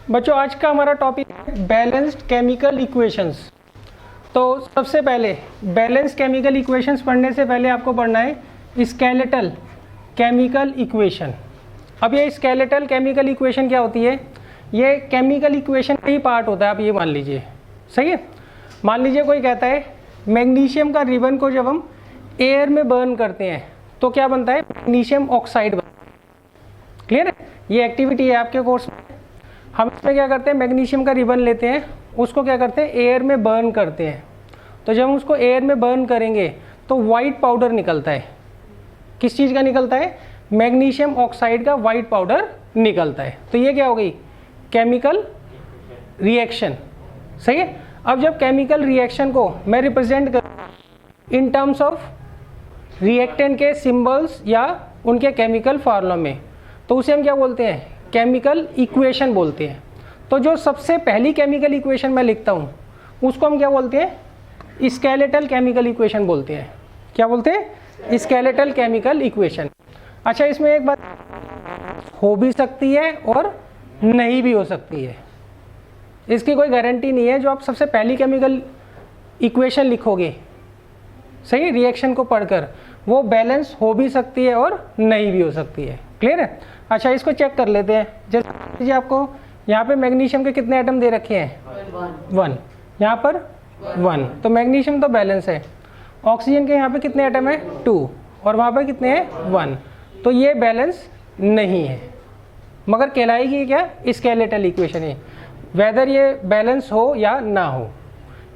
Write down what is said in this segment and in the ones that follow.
बच्चों आज का हमारा टॉपिक है बैलेंस्ड केमिकल इक्वेशंस। तो सबसे पहले बैलेंस्ड केमिकल इक्वेशंस पढ़ने से पहले आपको पढ़ना है स्केलेटल केमिकल इक्वेशन। अब ये स्केलेटल केमिकल इक्वेशन क्या होती है? ये केमिकल इक्वेशन का ही पार्ट होता है। आप ये मान लीजिए, सही है। मान लीजिए कोई कहता है मैग्नीशियम का रिबन को जब हम एयर में बर्न करते हैं तो क्या बनता है? मैग्नीशियम ऑक्साइड बनता है। क्लियर है? ये एक्टिविटी है आपके कोर्स में। हम इसमें क्या करते हैं, मैग्नीशियम का रिबन लेते हैं, उसको क्या करते हैं, एयर में बर्न करते हैं। तो जब हम उसको एयर में बर्न करेंगे तो वाइट पाउडर निकलता है। किस चीज़ का निकलता है? मैग्नीशियम ऑक्साइड का वाइट पाउडर निकलता है। तो ये क्या हो गई? Chemical reaction. सही है। अब जब केमिकल रिएक्शन को मैं रिप्रेजेंट कर इन टर्म्स ऑफ रिएक्टेंट के सिंबल्स या उनके केमिकल फार्मूला में, तो उसे हम क्या बोलते हैं? केमिकल इक्वेशन बोलते हैं। तो जो सबसे पहली केमिकल इक्वेशन मैं लिखता हूँ उसको हम क्या बोलते हैं? स्केलेटल केमिकल इक्वेशन बोलते हैं। क्या बोलते हैं? Skeletal chemical equation. अच्छा, इसमें एक बात हो भी सकती है और नहीं भी हो सकती है। इसकी कोई गारंटी नहीं है। जो आप सबसे पहली केमिकल इक्वेशन लिखोगे, सही, रिएक्शन को पढ़कर, वो बैलेंस हो भी सकती है और नहीं भी हो सकती है। क्लियर है? अच्छा, इसको चेक कर लेते हैं। जैसे आपको यहाँ पे मैग्नीशियम के कितने एटम दे रखे हैं? 1। यहाँ पर 1, तो मैग्नीशियम तो बैलेंस है। ऑक्सीजन के यहाँ पे कितने एटम है? 2, और वहाँ पर कितने हैं? 1। तो ये बैलेंस नहीं है, मगर कहलाएगी क्या? स्केलेटल इक्वेशन है, वेदर ये बैलेंस हो या ना हो।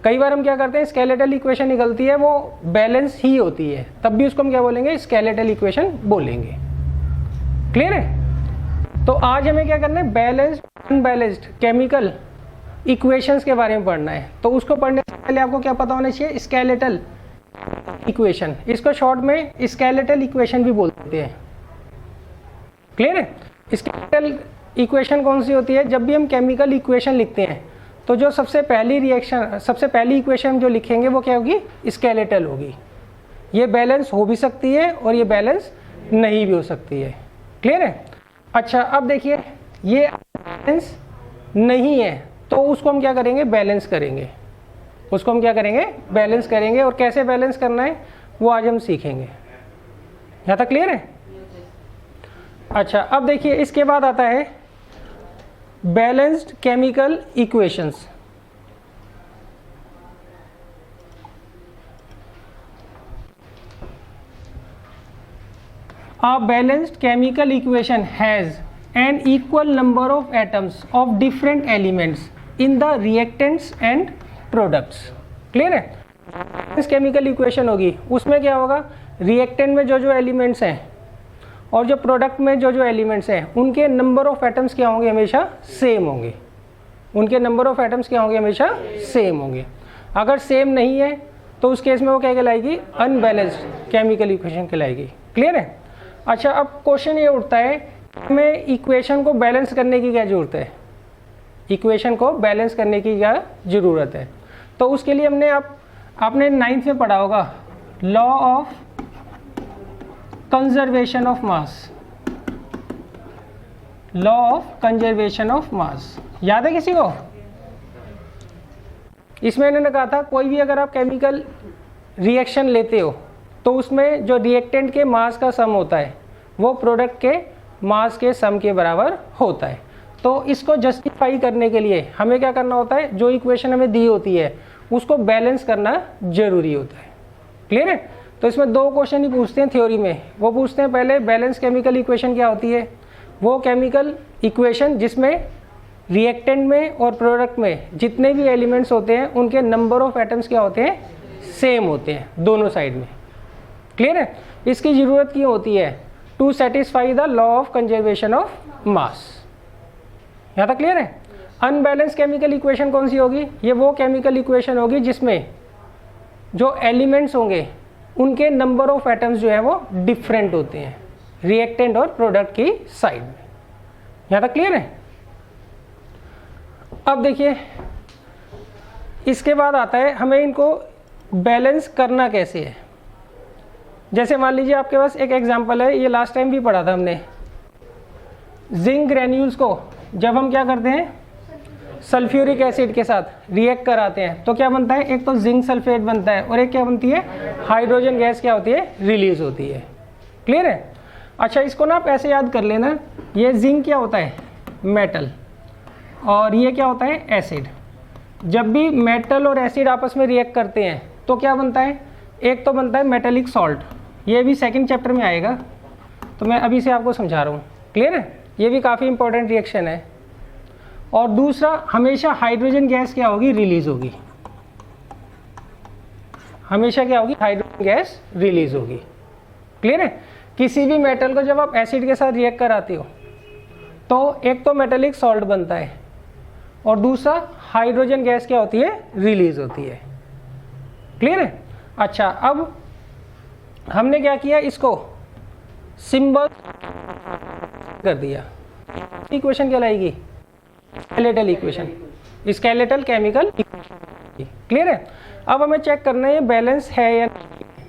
कई बार हम क्या करते हैं, स्केलेटल इक्वेशन निकलती है वो बैलेंस ही होती है, तब भी उसको हम क्या बोलेंगे? स्केलेटल इक्वेशन बोलेंगे। क्लियर है? तो आज हमें क्या करना है? बैलेंस्ड अनबैलेंस्ड केमिकल इक्वेशंस के बारे में पढ़ना है। तो उसको पढ़ने से पहले आपको क्या पता होना चाहिए? Skeletal equation. इसको शॉर्ट में स्केलेटल इक्वेशन भी बोलते हैं। क्लियर है? स्केलेटल इक्वेशन कौन सी होती है? जब भी हम केमिकल इक्वेशन लिखते हैं तो जो सबसे पहली इक्वेशन जो लिखेंगे वो क्या होगी? स्केलेटल होगी। ये बैलेंस हो भी सकती है और ये बैलेंस नहीं भी हो सकती है। क्लियर है? अच्छा, अब देखिए ये बैलेंस नहीं है तो उसको हम क्या करेंगे? बैलेंस करेंगे। उसको हम क्या करेंगे? बैलेंस करेंगे। और कैसे बैलेंस करना है वो आज हम सीखेंगे। यहाँ तक क्लियर है? अच्छा, अब देखिए इसके बाद आता है balanced chemical equations. A balanced chemical equation has an equal number of atoms of different elements in the reactants and products. Clear है? बैलेंस केमिकल इक्वेशन होगी, उसमें क्या होगा? रिएक्टेंट में जो जो एलिमेंट्स हैं और जो प्रोडक्ट में जो जो एलिमेंट्स हैं उनके नंबर ऑफ एटम्स क्या होंगे? हमेशा सेम होंगे। उनके नंबर ऑफ एटम्स क्या होंगे? हमेशा सेम होंगे। अगर सेम नहीं है तो उस केस में वो क्या कहलाएगी? अनबैलेंस्ड केमिकल इक्वेशन कहलाएगी। क्लियर है? अच्छा, अब क्वेश्चन ये उठता है, हमें इक्वेशन को बैलेंस करने की क्या ज़रूरत है? इक्वेशन को बैलेंस करने की क्या ज़रूरत है? तो उसके लिए आपने 9th में पढ़ा होगा law of conservation of mass. Law of conservation of मास याद है किसी को? इसमें इन्होंने कहा था कोई भी अगर आप केमिकल रिएक्शन लेते हो तो उसमें जो रिएक्टेंट के मास का सम होता है वो प्रोडक्ट के मास के सम के बराबर होता है। तो इसको जस्टिफाई करने के लिए हमें क्या करना होता है? जो इक्वेशन हमें दी होती है उसको बैलेंस करना जरूरी होता है। क्लियर है? तो इसमें 2 क्वेश्चन ही पूछते हैं थ्योरी में। वो पूछते हैं पहले बैलेंस केमिकल इक्वेशन क्या होती है? वो केमिकल इक्वेशन जिसमें रिएक्टेंट में और प्रोडक्ट में जितने भी एलिमेंट्स होते हैं उनके नंबर ऑफ एटम्स क्या होते हैं? सेम होते हैं दोनों साइड में। क्लियर है? इसकी ज़रूरत क्यों होती है? To satisfy the law of conservation of mass. यहाँ तक क्लियर है? अनबैलेंस केमिकल इक्वेशन कौन सी होगी? ये वो केमिकल इक्वेशन होगी जिसमें जो एलिमेंट्स होंगे उनके नंबर ऑफ एटम्स जो है वो डिफरेंट होते हैं रिएक्टेंट और प्रोडक्ट की साइड में। यहाँ तक क्लियर है? अब देखिए इसके बाद आता है हमें इनको बैलेंस करना कैसे है। जैसे मान लीजिए आपके पास एक एग्जांपल है, ये लास्ट टाइम भी पढ़ा था हमने। जिंक ग्रेन्यूल्स को जब हम क्या करते हैं? सल्फ्यूरिक एसिड के साथ रिएक्ट कराते हैं तो क्या बनता है, एक तो जिंक सल्फेट बनता है और एक क्या बनती है, हाइड्रोजन गैस क्या होती है, रिलीज होती है। क्लियर है। अच्छा, इसको ना आप ऐसे याद कर लेना, ये जिंक क्या होता है, मेटल, और ये क्या होता है, एसिड। जब भी मेटल और एसिड आपस में रिएक्ट करते हैं तो क्या बनता है, एक तो बनता है मेटेलिक सॉल्ट, ये भी सेकंड चैप्टर में आएगा, तो मैं अभी से आपको समझा रहा हूँ। क्लियर है, ये भी काफ़ी इंपॉर्टेंट रिएक्शन है। और दूसरा, हमेशा हाइड्रोजन गैस क्या होगी, रिलीज होगी, हमेशा क्या होगी, हाइड्रोजन गैस रिलीज होगी। क्लियर है। किसी भी मेटल को जब आप एसिड के साथ रिएक्ट कराते हो तो एक तो मेटेलिक सॉल्ट बनता है और दूसरा हाइड्रोजन गैस क्या होती है, रिलीज होती है। क्लियर है। अच्छा, अब हमने क्या किया, इसको सिंबल कर दिया, इक्वेशन क्या लाएगी, skeletal equation, skeletal chemical equation. Clear है। अब हमें चेक करना है ये बैलेंस है या नहीं,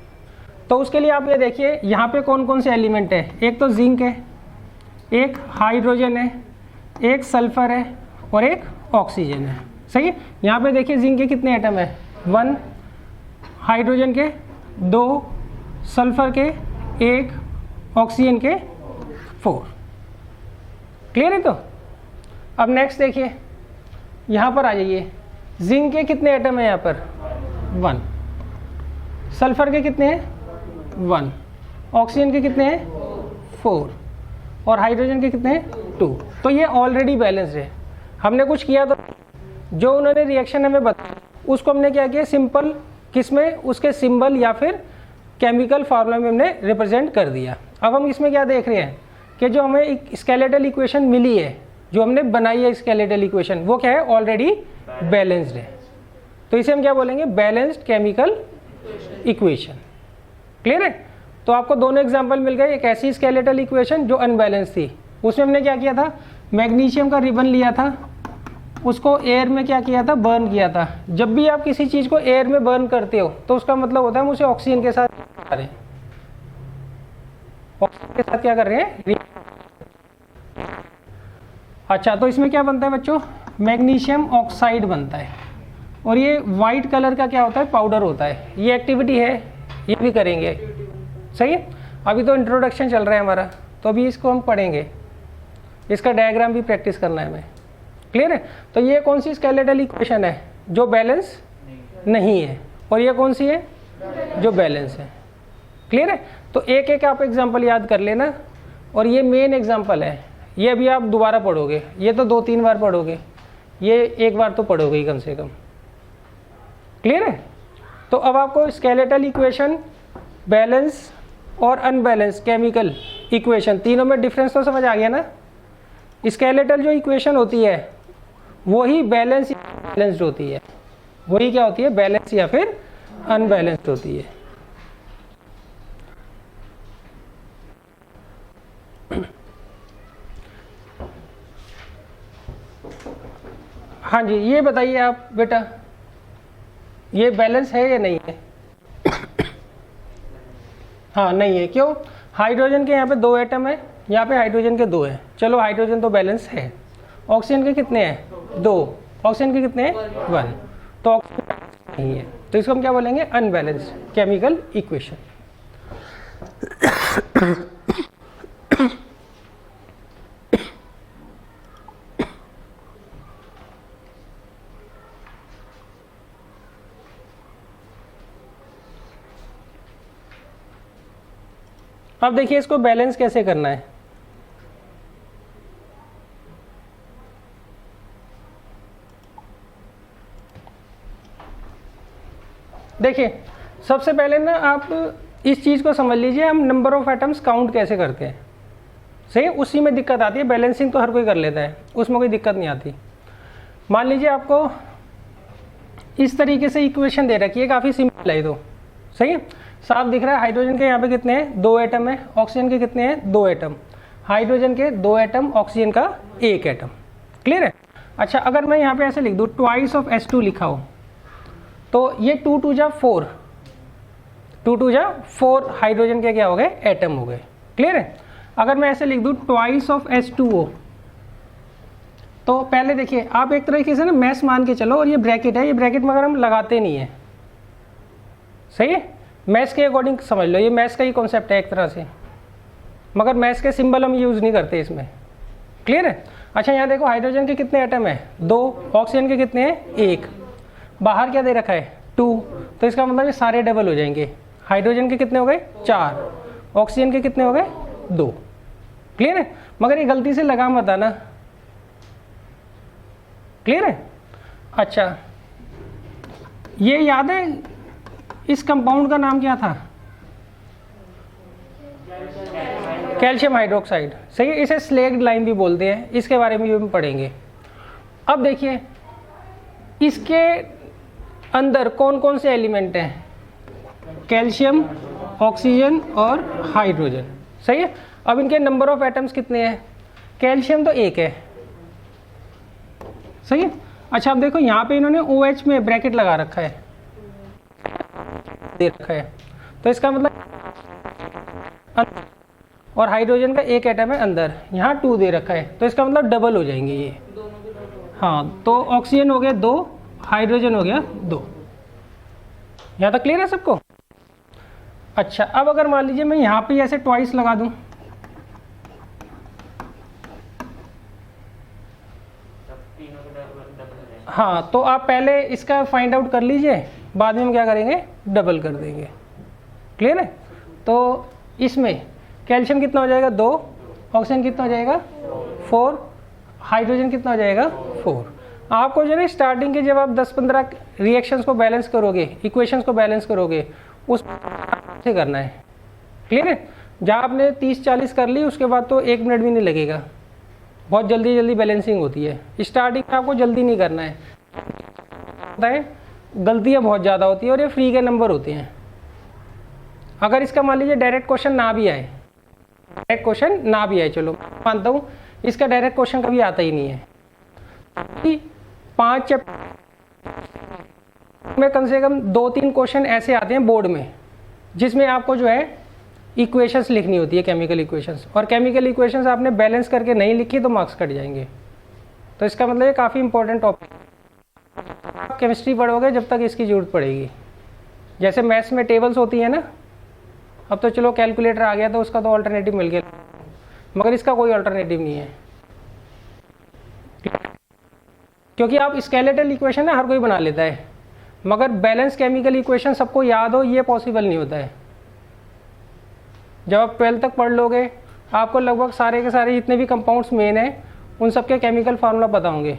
तो उसके लिए आप ये देखिए यहाँ पे कौन कौन से एलिमेंट है, एक तो जिंक है, एक हाइड्रोजन है, एक सल्फर है और एक ऑक्सीजन है। सही है। यहाँ पे देखिए जिंक के कितने एटम है, 1, हाइड्रोजन के 2, सल्फर के 1, ऑक्सीजन के 4। क्लियर है। तो अब नेक्स्ट देखिए, यहाँ पर आ जाइए, जिंक के कितने एटम है यहाँ पर, 1, सल्फर के कितने हैं, 1, ऑक्सीजन के कितने हैं, 4 और हाइड्रोजन के कितने हैं, 2। तो ये ऑलरेडी बैलेंस्ड है। हमने कुछ किया तो जो उन्होंने रिएक्शन हमें बताया उसको हमने क्या किया, सिंपल किसमें, उसके सिंबल या फिर केमिकल फार्मूला में हमने रिप्रेजेंट कर दिया। अब हम इसमें क्या देख रहे हैं कि जो हमें एक स्केलेटल इक्वेशन मिली है, जो हमने बनाई है स्केलेटल इक्वेशन, वो क्या है, ऑलरेडी बैलेंस्ड है। तो इसे हम क्या बोलेंगे, बैलेंस्ड केमिकल इक्वेशन। क्लियर है। तो आपको दोनों एग्जांपल मिल गए, एक ऐसी स्केलेटल इक्वेशन जो अनबैलेंस थी, उसमें हमने क्या किया था, मैग्नीशियम का रिबन लिया था, उसको एयर में क्या किया था, बर्न किया था। जब भी आप किसी चीज़ को एयर में बर्न करते हो तो उसका मतलब होता है हम उसे ऑक्सीजन के साथ कर रहे हैं, ऑक्सीजन के साथ क्या कर रहे हैं। अच्छा, तो इसमें क्या बनता है बच्चों, मैग्नीशियम ऑक्साइड बनता है और ये वाइट कलर का क्या होता है, पाउडर होता है। ये एक्टिविटी है, ये भी करेंगे। सही है। अभी तो इंट्रोडक्शन चल रहा है हमारा, तो अभी इसको हम पढ़ेंगे, इसका डायग्राम भी प्रैक्टिस करना है हमें। क्लियर है। तो ये कौन सी स्केलेटल इक्वेशन है, जो बैलेंस नहीं है, और ये कौन सी है, जो बैलेंस है। क्लियर है। तो एक एक आप एग्जांपल याद कर लेना, और ये मेन एग्जांपल है, ये अभी आप दोबारा पढ़ोगे, ये तो 2-3 बार पढ़ोगे, ये एक बार तो पढ़ोगे ही कम से कम। क्लियर है। तो अब आपको स्केलेटल इक्वेशन, बैलेंस और अनबैलेंस केमिकल इक्वेशन, तीनों में डिफरेंस तो समझ आ गया ना। स्केलेटल जो इक्वेशन होती है वही बैलेंस या बैलेंस्ड होती है, वही क्या होती है, बैलेंस या फिर अनबैलेंस्ड होती है। हाँ जी, ये बताइए आप बेटा, ये बैलेंस है या नहीं है। हाँ नहीं है, क्यों, हाइड्रोजन के यहाँ पे 2 एटम है, यहाँ पे हाइड्रोजन के 2 हैं। चलो हाइड्रोजन तो बैलेंस है। ऑक्सीजन के कितने हैं, 2, ऑक्सीजन के कितने हैं, 1, तो ऑक्सीजन नहीं है, तो इसको हम क्या बोलेंगे, अनबैलेंस्ड केमिकल इक्वेशन। अब देखिए इसको बैलेंस कैसे करना है। देखिए सबसे पहले ना आप इस चीज़ को समझ लीजिए, हम नंबर ऑफ एटम्स काउंट कैसे करते हैं। सही, उसी में दिक्कत आती है। बैलेंसिंग तो हर कोई कर लेता है, उसमें कोई दिक्कत नहीं आती। मान लीजिए आपको इस तरीके से इक्वेशन दे रखी है, काफ़ी सिंपल है तो। सही है, साफ दिख रहा है। हाइड्रोजन के यहाँ पे कितने हैं, 2 एटम है। ऑक्सीजन के कितने हैं, 2 एटम। हाइड्रोजन के 2 एटम, ऑक्सीजन का 1 एटम। क्लियर है। अच्छा, अगर मैं यहाँ पे ऐसे लिख दूँ, ट्वाइस ऑफ H2 लिखा हो, तो ये 2 2 जा 4, 2 2 जा 4 हाइड्रोजन के क्या हो गए, एटम हो गए। क्लियर है। अगर मैं ऐसे लिख दूँ ट्वाइस ऑफ H2O, तो पहले देखिए आप एक तरीके से ना मैस मान के चलो, और ये ब्रैकेट है, ये ब्रैकेट मगर हम लगाते नहीं है, सही है, मैस के अकॉर्डिंग समझ लो, ये मैस का ही कॉन्सेप्ट है एक तरह से, मगर मैस के सिंबल हम यूज़ नहीं करते इसमें। क्लियर है? अच्छा यहाँ देखो हाइड्रोजन के कितने एटम है 2, ऑक्सीजन के कितने हैं 1, बाहर क्या दे रखा है 2, तो इसका मतलब ये सारे डबल हो जाएंगे। हाइड्रोजन के कितने हो गए 4, ऑक्सीजन के कितने हो गए 2। क्लियर है? मगर ये गलती से लगा मत आना। क्लियर है? अच्छा ये याद है इस कंपाउंड का नाम क्या था? कैल्शियम हाइड्रोक्साइड, सही है, इसे स्लेग्ड लाइम भी बोलते हैं, इसके बारे में भी हम पढ़ेंगे। अब देखिए इसके अंदर कौन कौन से एलिमेंट हैं, कैल्शियम, ऑक्सीजन और हाइड्रोजन, सही है। अब इनके नंबर ऑफ एटम्स कितने हैं? कैल्शियम तो 1 है, सही है। अच्छा अब देखो यहाँ पे इन्होंने OH में ब्रैकेट लगा रखा है, दे रखा है, तो इसका मतलब और हाइड्रोजन का 1 एटम है अंदर, यहाँ 2 दे रखा है, तो इसका मतलब डबल हो जाएंगे ये। हाँ तो ऑक्सीजन हो गया 2, हाइड्रोजन हो गया 2। यहाँ तक क्लियर है सबको? अच्छा अब अगर मान लीजिए मैं यहाँ पे ऐसे ट्वाइस लगा दूँ, हाँ तो आप पहले इसका फाइंड आउट कर लीजिए, बाद में हम क्या करेंगे डबल कर देंगे। क्लियर है? तो इसमें कैल्शियम कितना हो जाएगा 2, ऑक्सीजन कितना हो जाएगा 4, हाइड्रोजन कितना हो जाएगा 4। आपको जो है स्टार्टिंग के जब आप 10-15 रिएक्शंस को बैलेंस करोगे, इक्वेशंस को बैलेंस करोगे, उस से करना है। क्लियर है? जहाँ आपने 30-40 कर ली उसके बाद तो 1 मिनट भी नहीं लगेगा, बहुत जल्दी जल्दी बैलेंसिंग होती है। स्टार्टिंग में आपको जल्दी नहीं करना है, गलतियाँ बहुत ज़्यादा होती है और ये फ्री के नंबर होते हैं। अगर इसका मान लीजिए डायरेक्ट क्वेश्चन ना भी आए, डायरेक्ट क्वेश्चन ना भी आए, चलो मानता हूँ इसका डायरेक्ट क्वेश्चन कभी आता ही नहीं है, 5 चैप्टर में कम से कम 2-3 क्वेश्चन ऐसे आते हैं बोर्ड में जिसमें आपको जो है इक्वेशंस लिखनी होती है, केमिकल इक्वेशंस, और केमिकल इक्वेशंस आपने बैलेंस करके नहीं लिखी तो मार्क्स कट जाएंगे। तो इसका मतलब ये काफ़ी इंपॉर्टेंट टॉपिक, आप केमिस्ट्री पढ़ोगे जब तक इसकी ज़रूरत पड़ेगी। जैसे मैथ्स में टेबल्स होती है ना, अब तो चलो कैलकुलेटर आ गया तो उसका तो अल्टरनेटिव मिल गया, मगर इसका कोई अल्टरनेटिव नहीं है, क्योंकि आप स्केलेटल इक्वेशन ना हर कोई बना लेता है, मगर बैलेंस केमिकल इक्वेशन सबको याद हो ये पॉसिबल नहीं होता है। जब आप 12th तक पढ़ लोगे आपको लगभग सारे के सारे जितने भी कंपाउंड्स मेन हैं उन सब के केमिकल फार्मूला पता होंगे,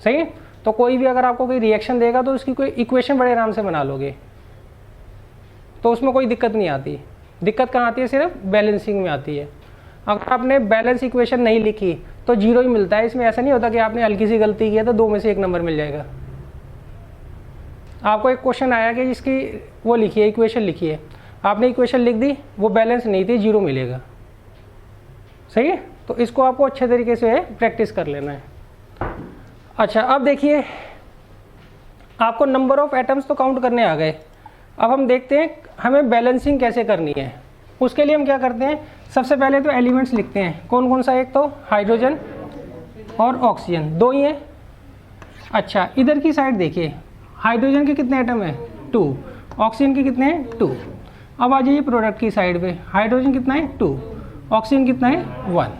सही है। तो कोई भी अगर आपको कोई रिएक्शन देगा तो उसकी कोई इक्वेशन बड़े आराम से बना लोगे, तो उसमें कोई दिक्कत नहीं आती। दिक्कत कहाँ आती है? सिर्फ बैलेंसिंग में आती है। अगर आपने बैलेंस इक्वेशन नहीं लिखी तो 0 ही मिलता है, इसमें ऐसा नहीं होता कि आपने हल्की सी गलती की है तो 2 में से 1 नंबर मिल जाएगा। आपको एक क्वेश्चन आया कि जिसकी वो लिखी है, इक्वेशन लिखी है, आपने इक्वेशन लिख दी, वो बैलेंस नहीं थी, 0 मिलेगा, सही है। तो इसको आपको अच्छे तरीके से प्रैक्टिस कर लेना है। अच्छा अब देखिए आपको नंबर ऑफ एटम्स तो काउंट करने आ गए, अब हम देखते हैं हमें बैलेंसिंग कैसे करनी है। उसके लिए हम क्या करते हैं, सबसे पहले तो एलिमेंट्स लिखते हैं। कौन कौन सा? एक तो हाइड्रोजन और ऑक्सीजन, 2 ही है। अच्छा इधर की साइड देखिए, हाइड्रोजन के कितने एटम है 2, ऑक्सीजन के कितने हैं 2। अब आ जाइए प्रोडक्ट की साइड पे, हाइड्रोजन कितना है 2, ऑक्सीजन कितना है 1।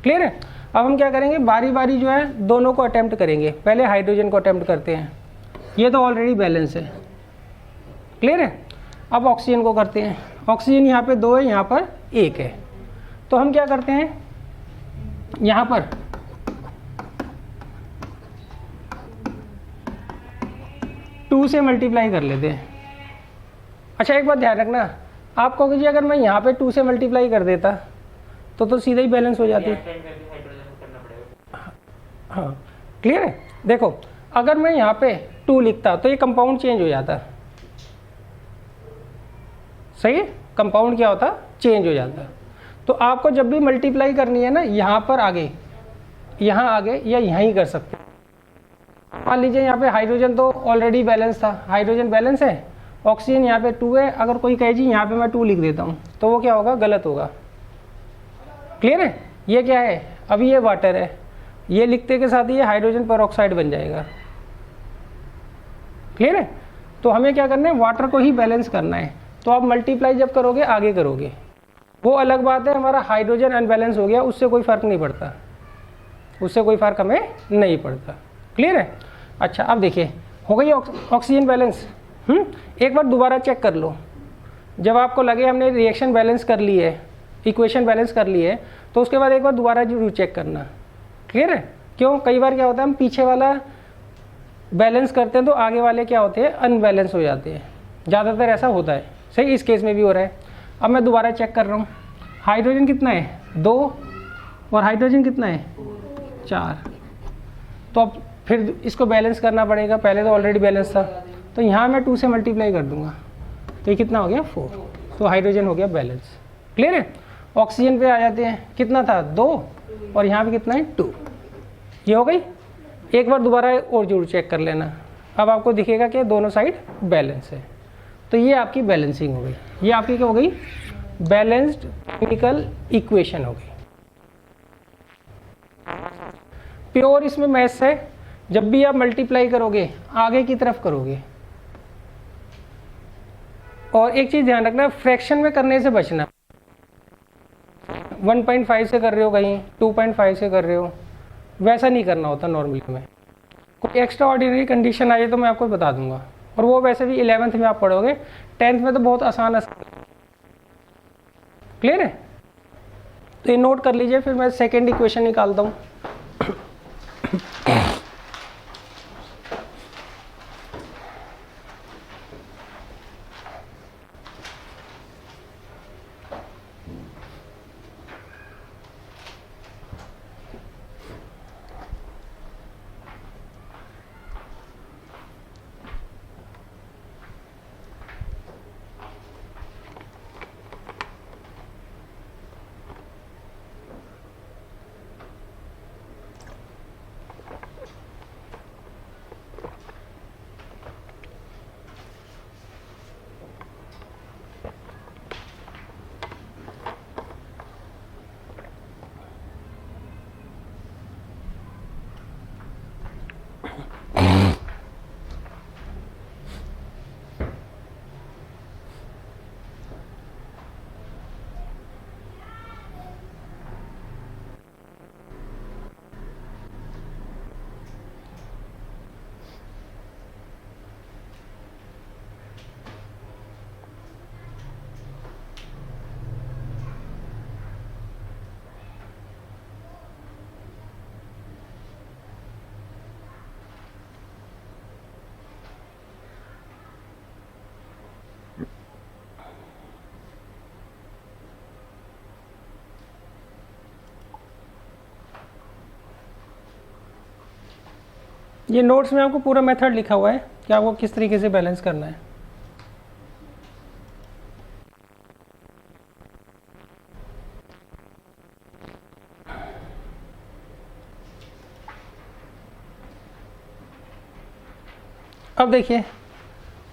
क्लियर है? अब हम क्या करेंगे, बारी बारी जो है दोनों को अटेम्प्ट करेंगे। पहले हाइड्रोजन को अटेम्प्ट करते हैं, ये तो ऑलरेडी बैलेंस है। क्लियर है? अब ऑक्सीजन को करते हैं। ऑक्सीजन यहाँ पे 2 है, यहाँ पर 1 है, तो हम क्या करते हैं, यहाँ पर टू से मल्टीप्लाई कर लेते हैं। अच्छा एक बात ध्यान रखना, आप कहोगे जी अगर मैं यहाँ पे 2 से मल्टीप्लाई कर देता तो सीधा ही बैलेंस हो जाती। हाँ क्लियर है? देखो अगर मैं यहाँ पे 2 लिखता तो ये कंपाउंड चेंज हो जाता, सही है, कंपाउंड क्या होता, चेंज हो जाता। तो आपको जब भी मल्टीप्लाई करनी है ना, यहाँ पर आगे, यहाँ आगे या यहाँ ही कर सकते। मान लीजिए यहाँ पे हाइड्रोजन तो ऑलरेडी बैलेंस था, हाइड्रोजन बैलेंस है, ऑक्सीजन यहाँ पे 2 है। अगर कोई कहे जी यहाँ पे मैं 2 लिख देता हूँ तो वो क्या होगा, गलत होगा। क्लियर है? ये क्या है, अभी ये वाटर है, ये लिखते के साथ ही ये हाइड्रोजन पेरोक्साइड बन जाएगा। क्लियर है? तो हमें क्या करना है, वाटर को ही बैलेंस करना है। तो आप मल्टीप्लाई जब करोगे आगे करोगे, वो अलग बात है, हमारा हाइड्रोजन अनबैलेंस हो गया, उससे कोई फ़र्क नहीं पड़ता, उससे कोई फ़र्क हमें नहीं पड़ता। क्लियर है? अच्छा, अब देखिए हो गई ऑक्सीजन बैलेंस। एक बार दोबारा चेक कर लो, जब आपको लगे हमने रिएक्शन बैलेंस कर ली है, इक्वेशन बैलेंस कर ली है, तो उसके बाद एक बार दोबारा जरूर चेक करना। क्लियर है? क्यों? कई बार क्या होता है, हम पीछे वाला बैलेंस करते हैं तो आगे वाले क्या होते हैं, अनबैलेंस हो जाते हैं। ज़्यादातर ऐसा होता है। सही, इस केस में भी हो रहा है। अब मैं दोबारा चेक कर रहा हूँ, हाइड्रोजन कितना है 2 और हाइड्रोजन कितना है 4। तो अब फिर इसको बैलेंस करना पड़ेगा, पहले तो ऑलरेडी बैलेंस था, तो यहाँ मैं 2 से मल्टीप्लाई कर दूंगा, तो ये कितना हो गया 4, तो हाइड्रोजन हो गया बैलेंस। क्लियर है? ऑक्सीजन पे आ जाते हैं, कितना था 2 और यहाँ पे कितना है 2, ये हो गई। एक बार दोबारा और जरूर चेक कर लेना, अब आपको दिखेगा कि दोनों साइड बैलेंस है। तो ये आपकी बैलेंसिंग हो गई, ये आपकी क्या हो गई, बैलेंस्ड केमिकल इक्वेशन हो गई। प्योर इसमें मैथ्स है, जब भी आप मल्टीप्लाई करोगे आगे की तरफ करोगे। और एक चीज ध्यान रखना, फ्रैक्शन में करने से बचना। 1.5 से कर रहे हो, कहीं 2.5 से कर रहे हो, वैसा नहीं करना होता नॉर्मली में। कोई एक्स्ट्रा ऑर्डिनरी कंडीशन आ जाए तो मैं आपको बता दूंगा, और वो वैसे भी 11th में आप पढ़ोगे, 10th में तो बहुत आसान। क्लियर है? तो ये नोट कर लीजिए, फिर मैं सेकेंड इक्वेशन निकालता हूँ। ये नोट्स में आपको पूरा मेथड लिखा हुआ है कि आपको किस तरीके से बैलेंस करना है। अब देखिए,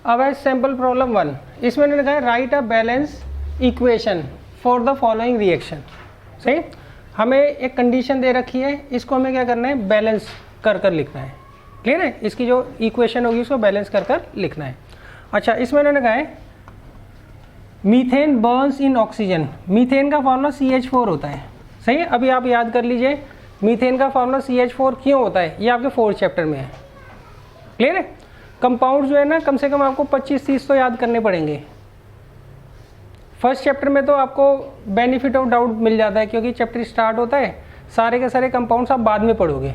अब है सैम्पल प्रॉब्लम 1। इसमें लिखा है right a balance equation for the following reaction. सही, हमें एक कंडीशन दे रखी है, इसको हमें क्या करना है, बैलेंस कर कर लिखना है। क्लियर है? इसकी जो इक्वेशन होगी उसको बैलेंस कर कर लिखना है। अच्छा, इसमें उन्होंने कहा है मीथेन बर्न्स इन ऑक्सीजन। मीथेन का फॉर्मूला CH4 होता है। सही है? अभी आप याद कर लीजिए, मीथेन का फॉर्मूला CH4 क्यों होता है, ये आपके 4th चैप्टर में है। क्लियर है? कंपाउंड जो है ना, कम से कम आपको 25-30 तो याद करने पड़ेंगे। फर्स्ट चैप्टर में तो आपको बेनिफिट ऑफ डाउट मिल जाता है, क्योंकि चैप्टर स्टार्ट होता है, सारे के सारे कंपाउंड्स आप बाद में पढ़ोगे।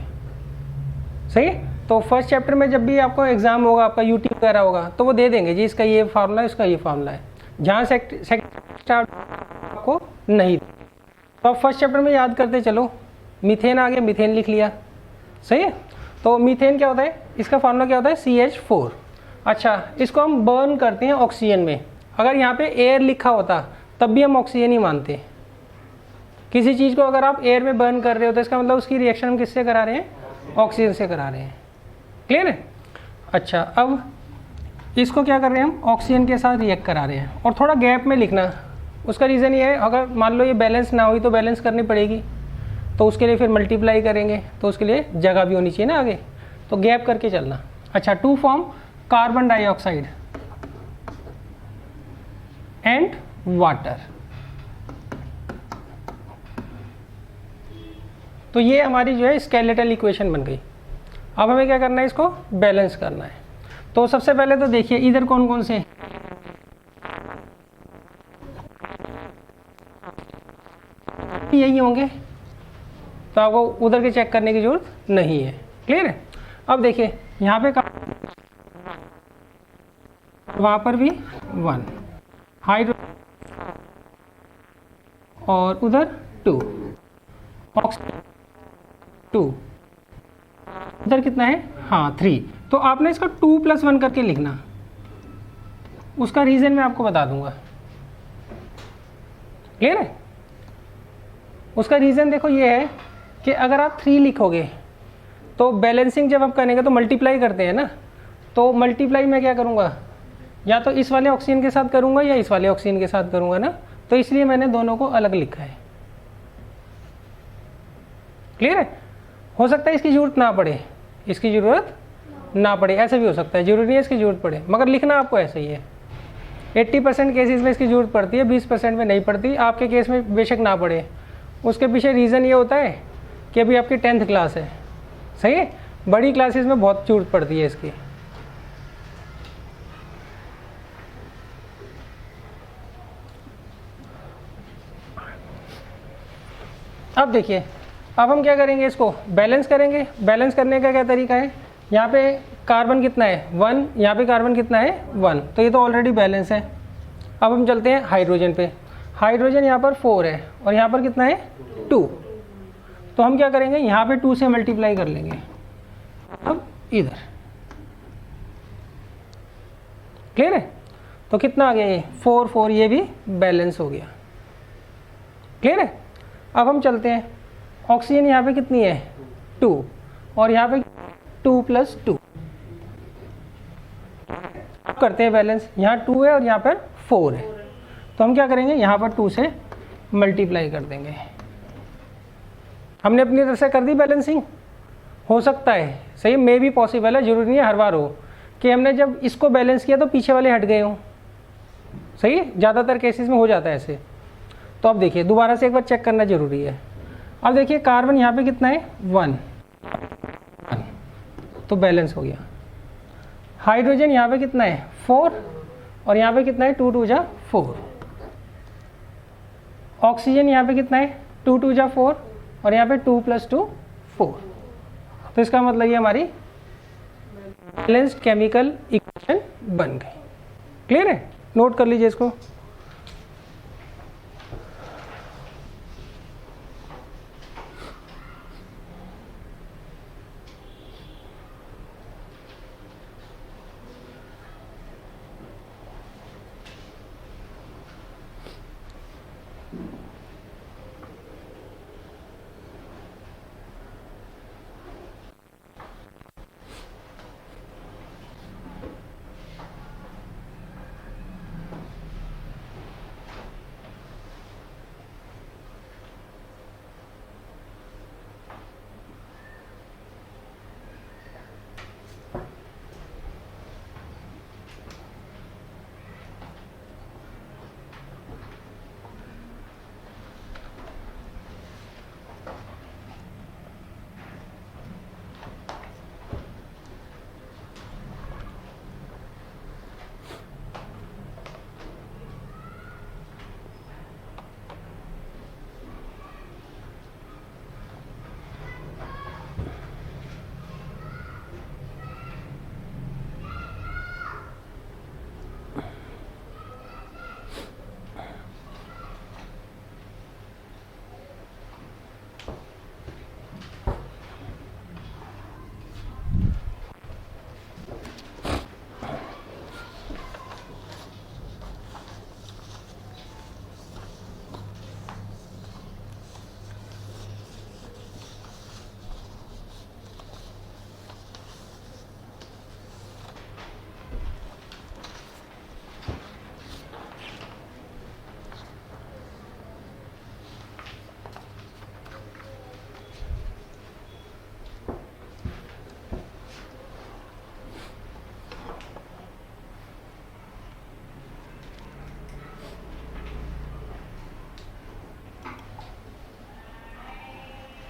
सही? तो फर्स्ट चैप्टर में जब भी आपको एग्जाम होगा, आपका यूटी वगैरह होगा, तो वो दे देंगे जी इसका ये फार्मूला है, इसका ये फार्मूला है। जहाँ सेकंड स्टार्ट आपको नहीं, तो आप फर्स्ट चैप्टर में याद करते चलो। मीथेन आ गया, मीथेन लिख लिया। सही है? तो मीथेन क्या होता है, इसका फार्मूला क्या होता है, CH4। अच्छा, इसको हम बर्न करते हैं ऑक्सीजन में। अगर यहाँ पे एयर लिखा होता तब भी हम ऑक्सीजन ही मानते। किसी चीज़ को अगर आप एयर में बर्न कर रहे हो तो इसका मतलब उसकी रिएक्शन हम किससे करा रहे हैं, ऑक्सीजन से करा रहे हैं। क्लियर है? अच्छा, अब इसको क्या कर रहे हैं हम, ऑक्सीजन के साथ रिएक्ट करा रहे हैं। और थोड़ा गैप में लिखना, उसका रीज़न ये है, अगर मान लो ये बैलेंस ना हुई तो बैलेंस करनी पड़ेगी। तो उसके लिए फिर मल्टीप्लाई करेंगे, तो उसके लिए जगह भी होनी चाहिए ना आगे, तो गैप करके चलना। अच्छा, to form carbon dioxide and water. तो ये हमारी जो है स्केलेटल इक्वेशन बन गई। अब हमें क्या करना है, इसको बैलेंस करना है। तो सबसे पहले तो देखिए इधर कौन कौन से यही होंगे, तो आपको उधर के चेक करने की जरूरत नहीं है। क्लियर है। अब देखिए यहाँ पे वहां पर भी 1 हाइड्रोजन और उधर 2 ऑक्सीजन 2, उधर कितना है, हाँ 3। तो आपने इसको 2+1 करके लिखना, उसका रीजन मैं आपको बता दूंगा। क्लियर है। उसका रीजन देखो ये है कि अगर आप 3 लिखोगे तो बैलेंसिंग जब आप करेंगे तो मल्टीप्लाई करते हैं ना, तो मल्टीप्लाई मैं क्या करूँगा, या तो इस वाले ऑक्सीजन के साथ करूँगा या इस वाले ऑक्सीजन के साथ करूँगा ना, तो इसलिए मैंने दोनों को अलग लिखा है। क्लियर है। हो सकता है इसकी जरूरत ना पड़े, इसकी ज़रूरत ना पड़े, ऐसा भी हो सकता है, जरूरी नहीं है इसकी ज़रूरत पड़े, मगर लिखना आपको ऐसा ही है। 80% केसेस में इसकी ज़रूरत पड़ती है, 20% में नहीं पड़ती। आपके केस में बेशक ना पड़े, उसके पीछे रीज़न ये होता है कि अभी आपकी 10th क्लास है, सही है। बड़ी क्लासेस में बहुत जरूरत पड़ती है इसकी। अब देखिए, अब हम क्या करेंगे, इसको बैलेंस करेंगे। बैलेंस करने का क्या तरीका है, यहाँ पे कार्बन कितना है 1, यहाँ पे कार्बन कितना है 1, तो ये तो ऑलरेडी बैलेंस है। अब हम चलते हैं हाइड्रोजन पे। हाइड्रोजन यहाँ पर 4 है और यहाँ पर कितना है 2, तो हम क्या करेंगे, यहाँ पे 2 से मल्टीप्लाई कर लेंगे। अब इधर क्लियर है, तो कितना आ गया ये 4 4, ये भी बैलेंस हो गया। क्लियर है। अब हम चलते हैं, ऑक्सीजन यहाँ पे कितनी है 2 और यहाँ पे 2+2, करते हैं बैलेंस। यहाँ 2 है और यहाँ पर 4 है, तो हम क्या करेंगे, यहाँ पर 2 से मल्टीप्लाई कर देंगे। हमने अपनी तरफ से कर दी बैलेंसिंग। हो सकता है, सही, मे भी पॉसिबल है, जरूरी नहीं है हर बार हो कि हमने जब इसको बैलेंस किया तो पीछे वाले हट गए हों, सही, ज़्यादातर केसेस में हो जाता है ऐसे। तो अब देखिए दोबारा से एक बार चेक करना जरूरी है। अब देखिए कार्बन यहाँ पे कितना है 1, तो बैलेंस हो गया। हाइड्रोजन यहाँ पे कितना है 4 और यहाँ पे कितना है 2 2 जा 4। ऑक्सीजन यहाँ पे कितना है 2 2 जा 4 और यहाँ पे 2+2 4। तो इसका मतलब ये हमारी बैलेंस्ड केमिकल इक्वेशन बन गई। क्लियर है, नोट कर लीजिए इसको।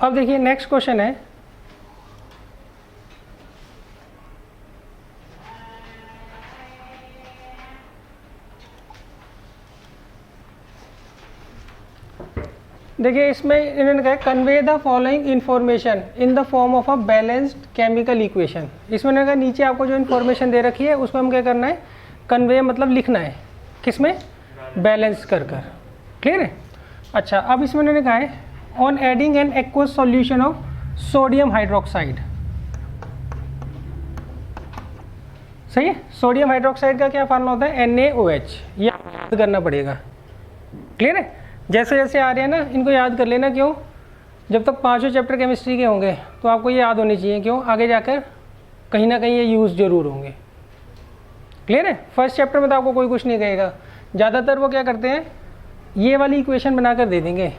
अब देखिए नेक्स्ट क्वेश्चन है, देखिए इसमें इन्होंने कहा convey the following information in the form of a balanced chemical equation. इसमें इन्होंने कहा नीचे आपको जो इन्फॉर्मेशन दे रखी है उसको हम क्या करना है, कन्वे मतलब लिखना है, किसमें, बैलेंस कर कर। क्लियर है। अच्छा, अब इसमें इन्होंने कहा है on adding an aqueous solution of sodium hydroxide. सही है। सोडियम हाइड्रोक्साइड का क्या फार्मूला होता है, NaOH। ये याद करना पड़ेगा। क्लियर है। जैसे जैसे आ रहे हैं ना इनको याद कर लेना। क्यों, जब तक पांचों चैप्टर केमिस्ट्री के होंगे तो आपको ये याद होनी चाहिए। क्यों, आगे जाकर कहीं ना कहीं ये यूज़ जरूर होंगे। क्लियर है। फर्स्ट चैप्टर में तो आपको कोई कुछ नहीं कहेगा, ज़्यादातर वो क्या करते हैं, ये वाली इक्वेशन बनाकर दे देंगे,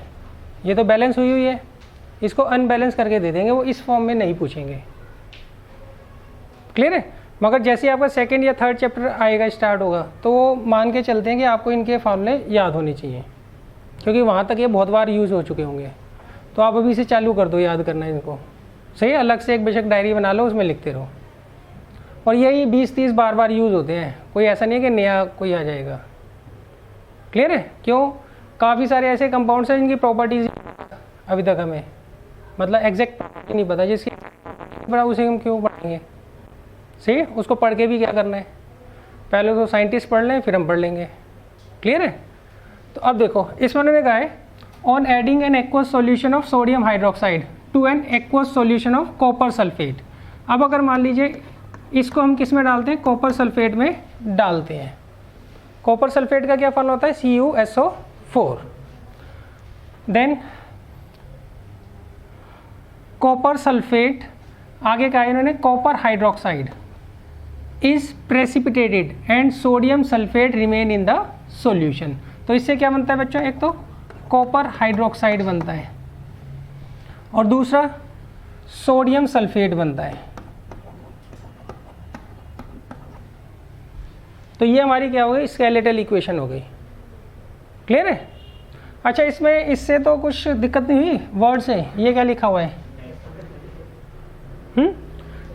ये तो बैलेंस हुई हुई है, इसको अनबैलेंस करके दे देंगे, वो इस फॉर्म में नहीं पूछेंगे। क्लियर है। मगर जैसे आपका सेकंड या थर्ड चैप्टर आएगा, स्टार्ट होगा, तो वो मान के चलते हैं कि आपको इनके फॉर्मूले याद होने चाहिए, क्योंकि वहाँ तक ये बहुत बार यूज़ हो चुके होंगे। तो आप अभी से चालू कर दो याद करना इनको। सही है। अलग से एक बेशक डायरी बना लो, उसमें लिखते रहो। और यही 20-30 बार बार यूज़ होते हैं, कोई ऐसा नहीं है कि नया कोई आ जाएगा। क्लियर है। क्यों, काफ़ी सारे ऐसे कंपाउंड्स हैं जिनकी प्रॉपर्टीज अभी तक हमें मतलब एग्जैक्ट नहीं पता, जिसकी बड़ा उसे हम क्यों पढ़ेंगे। सही है। उसको पढ़ के भी क्या करना है, पहले तो साइंटिस्ट पढ़ लें फिर हम पढ़ लेंगे। क्लियर है। तो अब देखो इसमें उन्होंने कहा है on adding an aqueous solution of sodium hydroxide to an aqueous solution of copper sulphate. अब अगर मान लीजिए इसको हम किस में डालते हैं, कॉपर सल्फेट में डालते हैं। कॉपर सल्फेट का क्या फॉर्मूला होता है, CuSO4। देन कॉपर सल्फेट, आगे कहा इन्होंने copper hydroxide is precipitated and sodium sulphate remain in the solution. तो इससे क्या बनता है बच्चों, एक तो कॉपर हाइड्रोक्साइड बनता है और दूसरा सोडियम सल्फेट बनता है। तो ये हमारी क्या हो गई, स्केलेटल इक्वेशन हो गई। क्लियर है। अच्छा, इसमें इससे तो कुछ दिक्कत नहीं हुई वर्ड से। ये क्या लिखा हुआ है,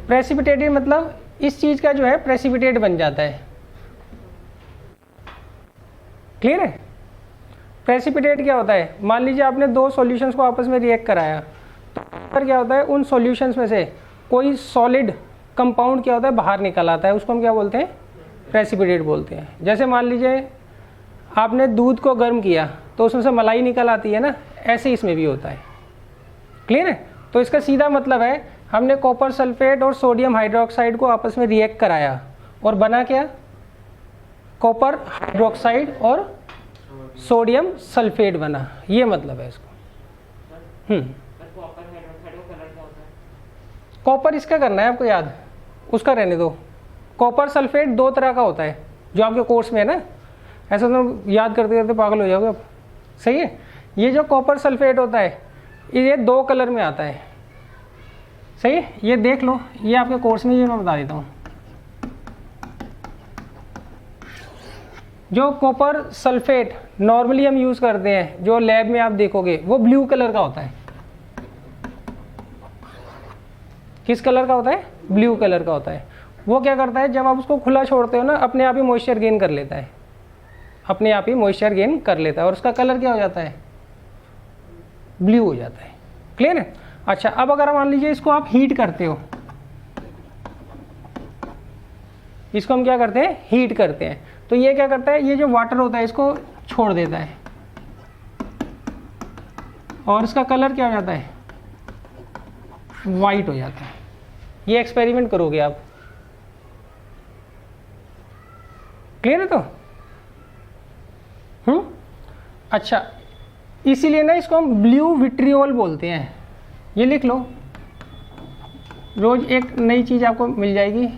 प्रेसिपिटेटेड मतलब इस चीज का जो है प्रेसिपिटेट बन जाता है। क्लियर है। प्रेसिपिटेट क्या होता है, मान लीजिए आपने दो सॉल्यूशंस को आपस में रिएक्ट कराया, तो पर क्या होता है, उन सॉल्यूशंस में से कोई सॉलिड कंपाउंड क्या होता है बाहर निकल आता है, उसको हम क्या बोलते हैं, प्रेसिपिटेट बोलते हैं। जैसे मान लीजिए आपने दूध को गर्म किया तो उसमें से मलाई निकल आती है ना, ऐसे इसमें भी होता है। क्लियर है। तो इसका सीधा मतलब है हमने कॉपर सल्फेट और सोडियम हाइड्रोक्साइड को आपस में रिएक्ट कराया और बना क्या, कॉपर हाइड्रोक्साइड और सोडियम सल्फेट बना, ये मतलब है इसको। कॉपर इसका करना है आपको याद, उसका रहने दो। कॉपर सल्फेट दो तरह का होता है जो आपके कोर्स में है ना, ऐसा तो याद करते करते पागल हो जाओगे आप। सही है। ये जो कॉपर सल्फेट होता है ये दो कलर में आता है। सही है। ये देख लो, ये आपके कोर्स में, ये मैं बता देता हूँ। जो कॉपर सल्फेट नॉर्मली हम यूज करते हैं, जो लैब में आप देखोगे, वो ब्लू कलर का होता है। किस कलर का होता है, ब्लू कलर का होता है। वो क्या करता है, जब आप उसको खुला छोड़ते हो ना, अपने आप ही मॉइस्चर गेन कर लेता है, अपने आप ही मॉइस्चर गेन कर लेता है और उसका कलर क्या हो जाता है, ब्लू हो जाता है। क्लियर है। अच्छा, अब अगर मान लीजिए इसको आप हीट करते हो, इसको हम क्या करते हैं, हीट करते हैं, तो ये क्या करता है, ये जो वाटर होता है इसको छोड़ देता है और इसका कलर क्या हो जाता है, वाइट हो जाता है। ये एक्सपेरिमेंट करोगे आप। क्लियर है। तो अच्छा, इसीलिए ना इसको हम ब्लू विट्रियोल बोलते हैं। ये लिख लो, रोज एक नई चीज आपको मिल जाएगी।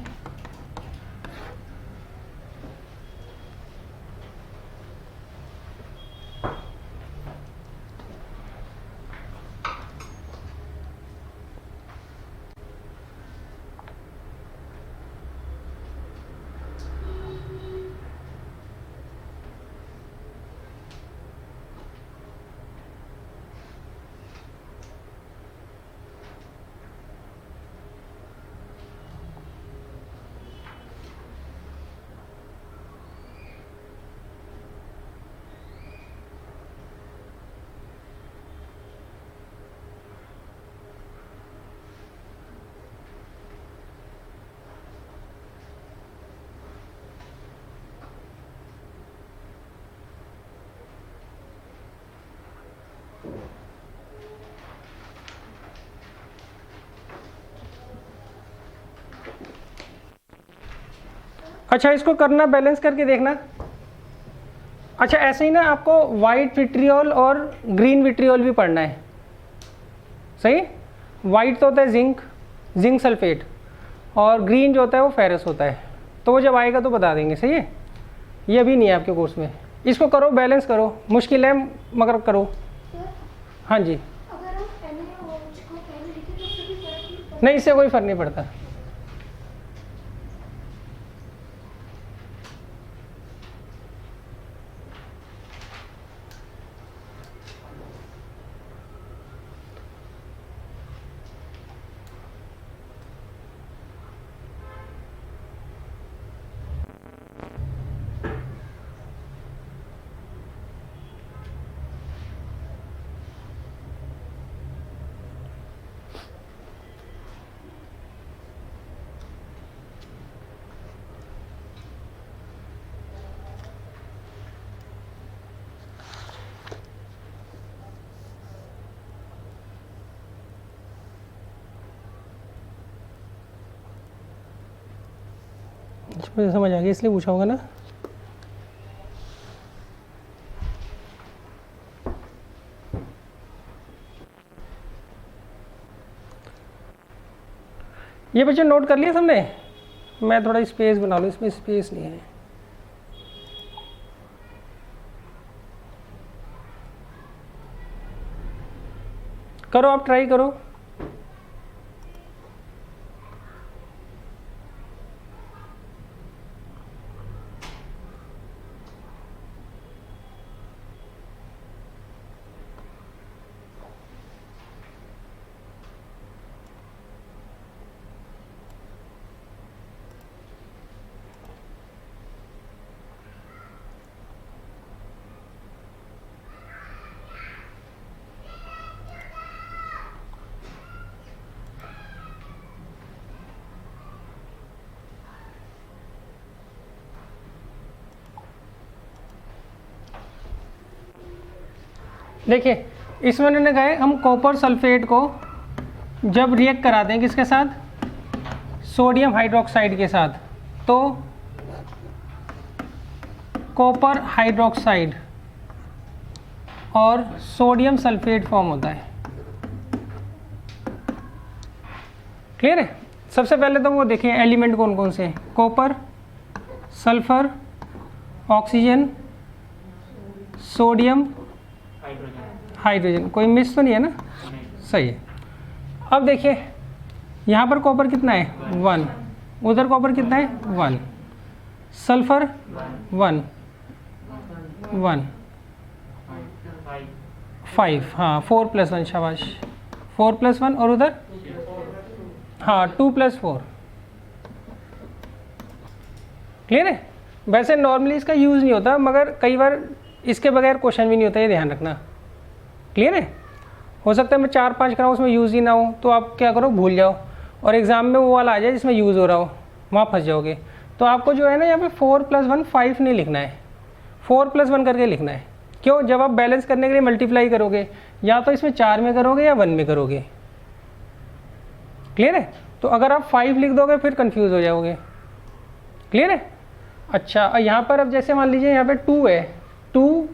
अच्छा, इसको करना बैलेंस करके देखना। अच्छा, ऐसे ही ना आपको वाइट विट्रियोल और ग्रीन विट्रियोल भी पढ़ना है, सही। वाइट तो होता है जिंक सल्फेट, और ग्रीन जो होता है वो फेरस होता है। तो वो जब आएगा तो बता देंगे, सही है। ये अभी नहीं है आपके कोर्स में। इसको करो, बैलेंस करो, मुश्किल है मगर करो। हाँ जी, अगर हम NaOH को पहले लिखें तो उससे भी फर्क नहीं पड़ता? नहीं, इससे कोई फर्क नहीं पड़ता। मुझे समझ आ गया, इसलिए पूछा होगा ना। ये बच्चे नोट कर लिया सबने? मैं थोड़ा स्पेस बना लूँ, इसमें स्पेस नहीं है। करो, आप ट्राई करो। देखिए, इसमें उन्होंने कहा है हम कॉपर सल्फेट को जब रिएक्ट कराते हैं किसके साथ, सोडियम हाइड्रोक्साइड के साथ, तो कॉपर हाइड्रोक्साइड और सोडियम सल्फेट फॉर्म होता है। क्लियर है। सबसे पहले तो वो देखें एलिमेंट कौन कौन से हैं, copper, sulphur, oxygen, sodium, hydrogen. कोई मिस तो नहीं है ना, सही है। अब देखिए यहाँ पर कॉपर कितना है 1, उधर कॉपर कितना है 1, सल्फर 1 1 5, हाँ 4 + 1, शाबाश 4 + 1, और उधर हाँ 2 + 4। क्लियर है। वैसे नॉर्मली इसका यूज़ नहीं होता, मगर कई बार इसके बगैर क्वेश्चन भी नहीं होता, ये ध्यान रखना। क्लियर है। हो सकता है मैं 4-5 कराऊँ उसमें यूज़ ही ना हो, तो आप क्या करो भूल जाओ, और एग्ज़ाम में वो वाला आ जाए जिसमें यूज़ हो रहा हो, वहाँ फंस जाओगे। तो आपको जो है ना यहाँ पे 4 + 1 5 नहीं लिखना है, 4 + 1 करके लिखना है। क्यों, जब आप बैलेंस करने के लिए मल्टीप्लाई करोगे या तो इसमें 4 में करोगे या 1 में करोगे। क्लियर है। तो अगर आप 5 लिख दोगे फिर कंफ्यूज हो जाओगे। क्लियर है। अच्छा, और यहाँ पर अब जैसे मान लीजिए यहाँ पे 2 है, 2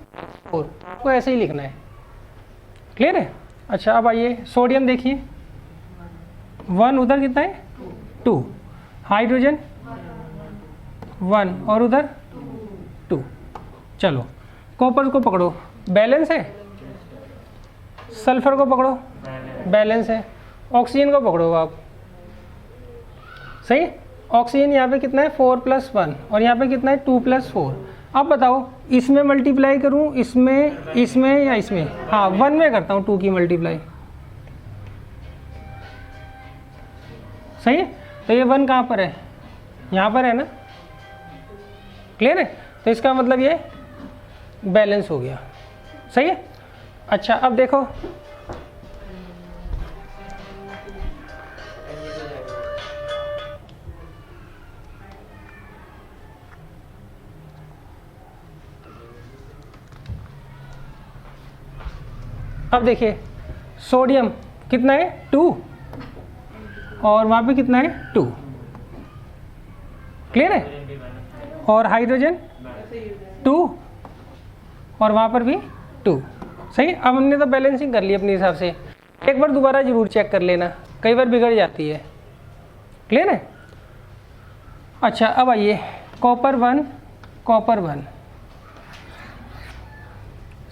4 को ऐसे ही लिखना है। क्लियर है। अच्छा, अब आइए सोडियम देखिए, 1 उधर कितना है 2, हाइड्रोजन 1 और उधर 2। चलो कॉपर को पकड़ो, बैलेंस है। सल्फर को पकड़ो, बैलेंस है। ऑक्सीजन को पकड़ो आप, सही। ऑक्सीजन यहाँ पे कितना है 4 + 1, और यहाँ पे कितना है 2 + 4। अब बताओ इसमें मल्टीप्लाई करूँ, इसमें या इसमें? हाँ 1 में करता हूँ 2 की मल्टीप्लाई, सही है। तो ये 1 कहाँ पर है, यहाँ पर है ना। क्लियर है। तो इसका मतलब ये बैलेंस हो गया, सही है। अच्छा, अब देखो अब देखिए सोडियम कितना है 2, और वहाँ पे कितना है 2। क्लियर है। और हाइड्रोजन 2 और वहाँ पर भी 2। सही। अब हमने तो बैलेंसिंग कर ली अपने हिसाब से, एक बार दोबारा जरूर चेक कर लेना, कई बार बिगड़ जाती है। क्लियर है? अच्छा अब आइए कॉपर 1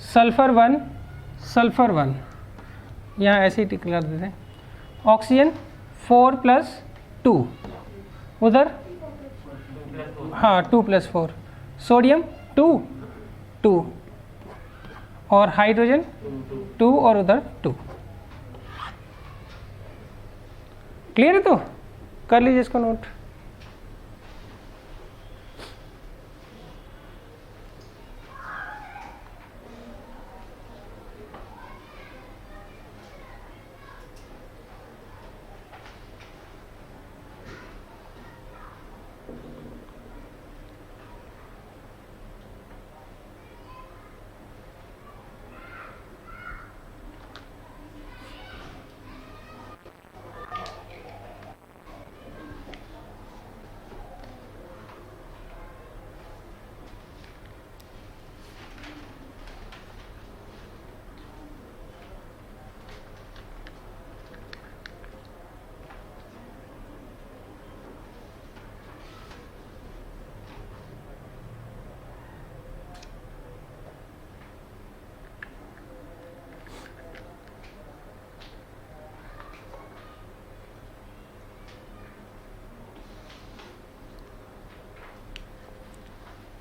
सल्फर 1 सल्फर 1, यहाँ ऐसे ही टिक कर देते हैं। ऑक्सीजन 4+2, उधर हाँ 2+4, सोडियम 2 और हाइड्रोजन 2 और उधर 2। क्लियर है? तो कर लीजिए इसको नोट।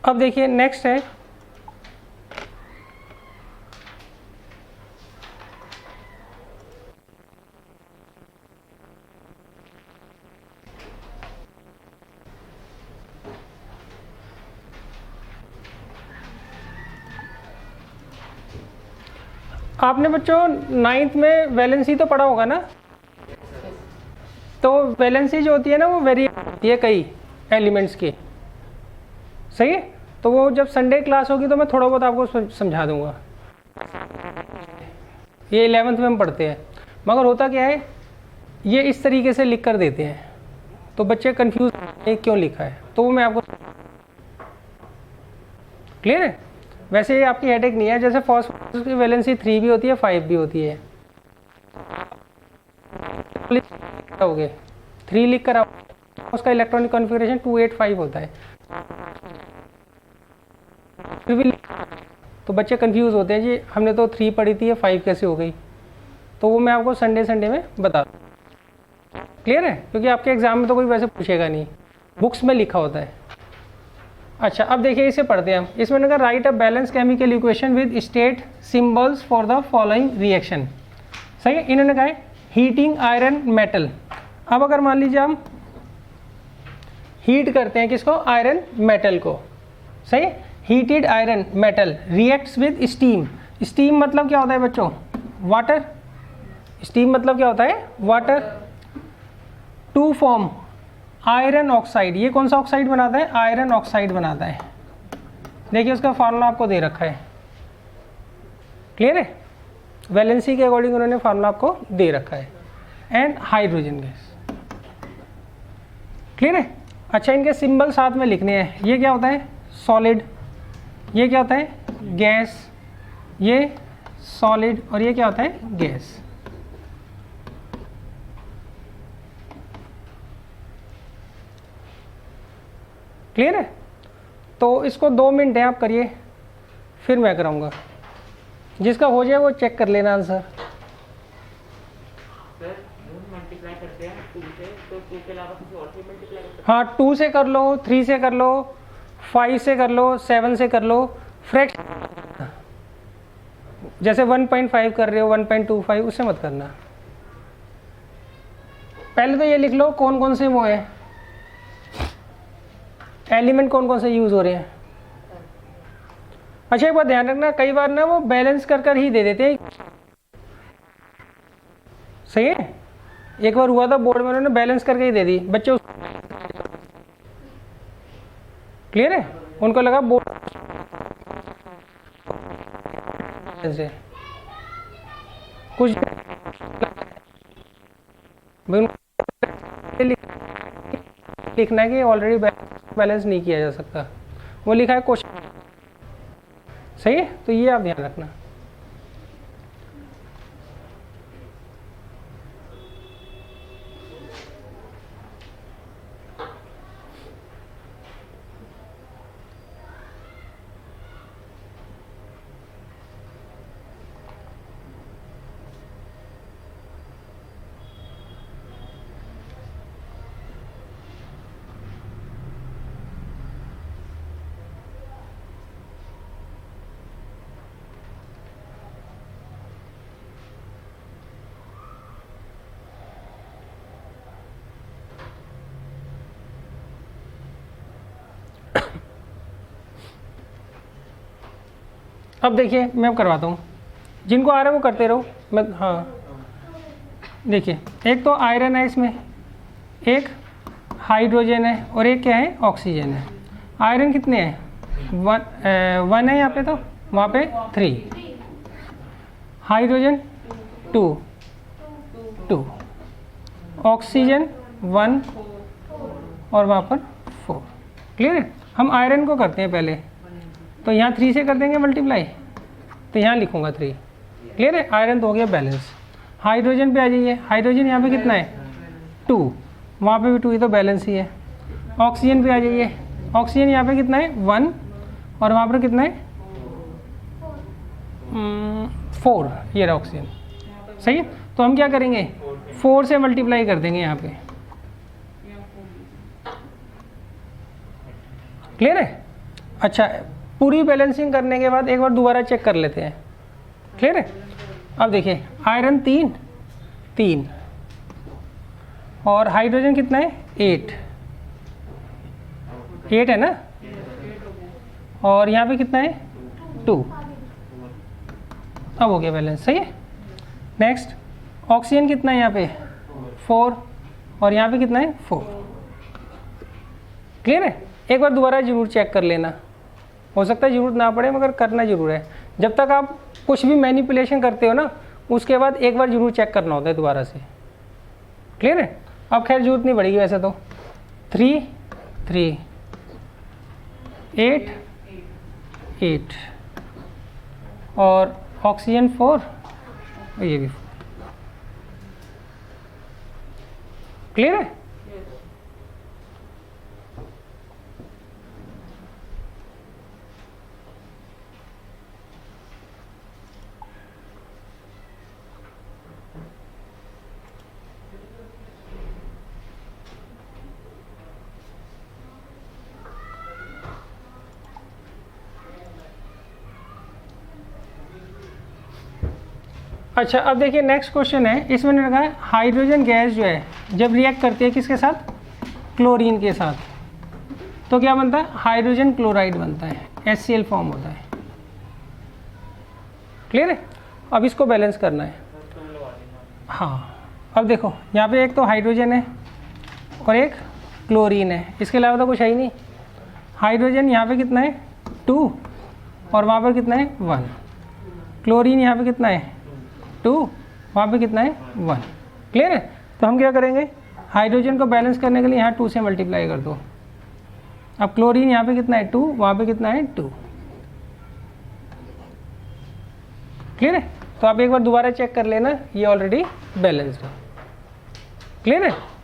अब देखिए नेक्स्ट है आपने बच्चों 9th में वैलेंसी तो पढ़ा होगा ना। तो वैलेंसी जो होती है ना वो वेरी होती है कई एलिमेंट्स की। सही है? तो वो जब संडे क्लास होगी तो मैं थोड़ा बहुत आपको समझा दूंगा। ये 11th में हम पढ़ते हैं, मगर होता क्या है ये इस तरीके से लिख कर देते हैं तो बच्चे कंफ्यूज क्यों लिखा है, तो वो मैं आपको। क्लियर है? वैसे ये आपकी हेडेक नहीं है, जैसे फॉस्फोरस की वैलेंसी 3 भी होती है 5 भी होती है। हो गए 3 लिख कर उसका इलेक्ट्रॉनिक कॉन्फ़िगरेशन 285 होता है। फिर भी तो बच्चे कंफ्यूज होते हैं जी हमने तो 3 पढ़ी थी 5 कैसे हो गई, तो वो मैं आपको संडे में बता दूँ। क्लियर है? क्योंकि आपके एग्जाम में तो कोई वैसे पूछेगा नहीं, बुक्स में लिखा होता है। अच्छा अब देखिए इसे पढ़ते हैं हम। इसमें अगर right a balance chemical equation with state symbols for the following reaction. सही है? इन्होंने कहा है हीटिंग आयरन मेटल। अब अगर मान लीजिए हम हीट करते हैं किसको, आयरन मेटल को। सही है? Heated iron metal reacts with steam. Steam मतलब क्या होता है बच्चों, वाटर। स्टीम मतलब क्या होता है, water. To form iron oxide. ये कौन सा ऑक्साइड बनाता है, आयरन ऑक्साइड बनाता है। देखिए उसका फार्मूला आपको दे रखा है। क्लियर है? वैलेंसी के अकॉर्डिंग उन्होंने फार्मूला आपको दे रखा है। And hydrogen gas. क्लियर है? अच्छा इनके सिंबल साथ में लिखने हैं। ये क्या होता है, सॉलिड। ये क्या होता है, गैस। ये सॉलिड और ये क्या होता है, गैस। क्लियर है? तो इसको 2 मिनट है, आप करिए फिर मैं कराऊंगा। जिसका हो जाए वो चेक कर लेना आंसर। मल्टीप्लाई करते हैं 2 से, तो 2 के अलावा किसी और से मल्टीप्लाई करते हैं। हाँ 2 से कर लो, 3 से कर लो, 5 से कर लो, 7 से कर लो। फ्रैक्शन जैसे 1.5 कर रहे हो, 1.25 उससे मत करना। पहले तो ये लिख लो कौन कौन से वो है एलिमेंट, कौन कौन से यूज हो रहे हैं। अच्छा एक बात ध्यान रखना, कई बार ना वो बैलेंस कर कर ही दे देते हैं। सही है? एक बार हुआ था बोर्ड में, उन्होंने बैलेंस करके ही दे दी, बच्चे क्लियर है? उनको लगा बोर्ड से कुछ लिखना है कि ऑलरेडी बैलेंस नहीं किया जा सकता। वो लिखा है क्वेश्चन। सही है, तो ये आप ध्यान रखना। अब देखिए मैं अब करवाता हूँ, जिनको आ रहा है वो करते रहो। मैं हाँ देखिए, एक तो आयरन है इसमें, एक हाइड्रोजन है और एक क्या है, ऑक्सीजन है। आयरन कितने हैं, वन है यहाँ पे, तो वहाँ पे 3, हाइड्रोजन 2, ऑक्सीजन 1 और वहाँ पर 4। क्लियर है। हम आयरन को करते हैं पहले, तो यहाँ 3 से कर देंगे मल्टीप्लाई, तो यहाँ लिखूँगा 3। क्लियर है, आयरन तो हो गया बैलेंस। हाइड्रोजन पे आ जाइए, हाइड्रोजन यहाँ पे कितना है 2, वहाँ पे भी 2, ये तो बैलेंस ही है। ऑक्सीजन पे आ जाइए, ऑक्सीजन यहाँ पे कितना है 1 और वहाँ पर कितना है 4, ये रहा ऑक्सीजन। सही है, तो हम क्या करेंगे 4 से मल्टीप्लाई कर देंगे यहाँ पे। क्लियर है। अच्छा, पूरी बैलेंसिंग करने के बाद एक बार दोबारा चेक कर लेते हैं। क्लियर है। अब देखिए आयरन 3 और हाइड्रोजन कितना है 8 है ना, और यहाँ पे कितना है 2। अब हो गया बैलेंस। सही है। नेक्स्ट ऑक्सीजन कितना है यहाँ पे 4 और यहाँ पे कितना है 4। क्लियर है। एक बार दोबारा जरूर चेक कर लेना, हो सकता है जरूरत ना पड़े मगर करना जरूर है। जब तक आप कुछ भी मैनिपुलेशन करते हो ना, उसके बाद एक बार जरूर चेक करना होता है दोबारा से। क्लियर है। अब खैर जरूरत नहीं पड़ेगी वैसे तो। 3 8 और ऑक्सीजन 4 और ये भी 4। क्लियर है। अच्छा, अब देखिए नेक्स्ट क्वेश्चन है, इसमें रखा है हाइड्रोजन गैस जो है जब रिएक्ट करती है किसके साथ, क्लोरीन के साथ, तो क्या बनता है, हाइड्रोजन क्लोराइड बनता है, HCl फॉर्म होता है। क्लियर है। अब इसको बैलेंस करना है। हाँ, अब देखो यहाँ पे एक तो हाइड्रोजन है और एक क्लोरीन है, इसके अलावा तो कुछ है ही नहीं। हाइड्रोजन यहाँ पे कितना है 2 और वहाँ पर कितना है 1। क्लोरीन यहाँ पे कितना है 2, वहाँ पे कितना है 1। क्लियर है। तो हम क्या करेंगे, हाइड्रोजन को बैलेंस करने के लिए यहाँ 2 से मल्टीप्लाई कर दो। अब क्लोरीन यहाँ पे कितना है 2, वहाँ पे कितना है 2। क्लियर है। तो आप एक बार दोबारा चेक कर लेना, ये ऑलरेडी बैलेंस्ड है। क्लियर है।